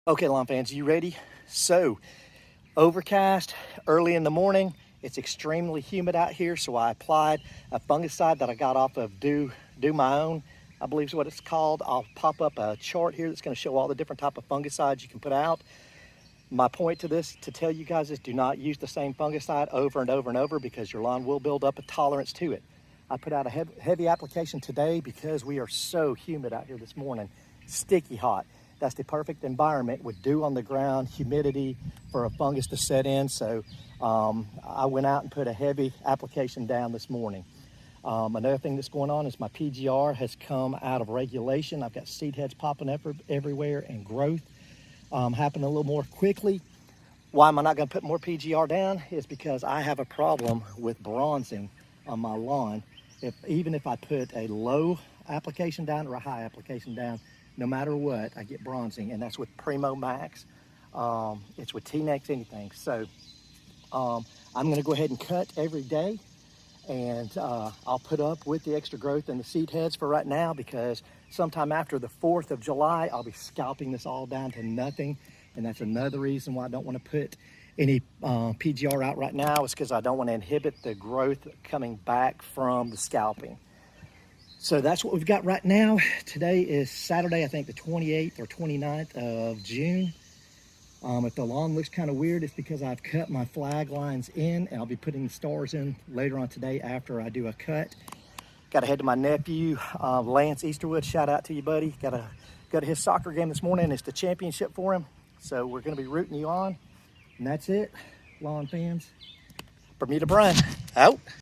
Okay, lawn fans, you ready? So, overcast, early in the morning. It's extremely humid out here, so I applied a fungicide that I got off of Do My Own, I believe is what it's called. I'll pop up a chart here that's going to show all the different type of fungicides you can put out. My point to this, to tell you guys, is do not use the same fungicide over and over and over because your lawn will build up a tolerance to it. I put out a heavy application today because we are so humid out here this morning, sticky hot. That's the perfect environment with dew on the ground, humidity for a fungus to set in. So I went out and put a heavy application down this morning. Another thing that's going on is my PGR has come out of regulation. I've got seed heads popping up everywhere and growth happening a little more quickly. Why am I not going to put more PGR down? Is because I have a problem with bronzing on my lawn. Even if I put a low application down or a high application down, no matter what, I get bronzing, and that's with Primo Max. It's with T-Nex, anything. So I'm going to go ahead and cut every day, and I'll put up with the extra growth in the seed heads for right now, because sometime after the 4th of July, I'll be scalping this all down to nothing, and that's another reason why I don't want to put any PGR out right now, is because I don't want to inhibit the growth coming back from the scalping. So that's what we've got right now. Today is Saturday, I think the 28th or 29th of June. If the lawn looks kind of weird, it's because I've cut my flag lines in, and I'll be putting the stars in later on today after I do a cut. Got to head to my nephew, Lance Easterwood. Shout out to you, buddy. Got to go to his soccer game this morning. It's the championship for him. So we're going to be rooting you on. And that's it, lawn fans. Bermuda Brian, out.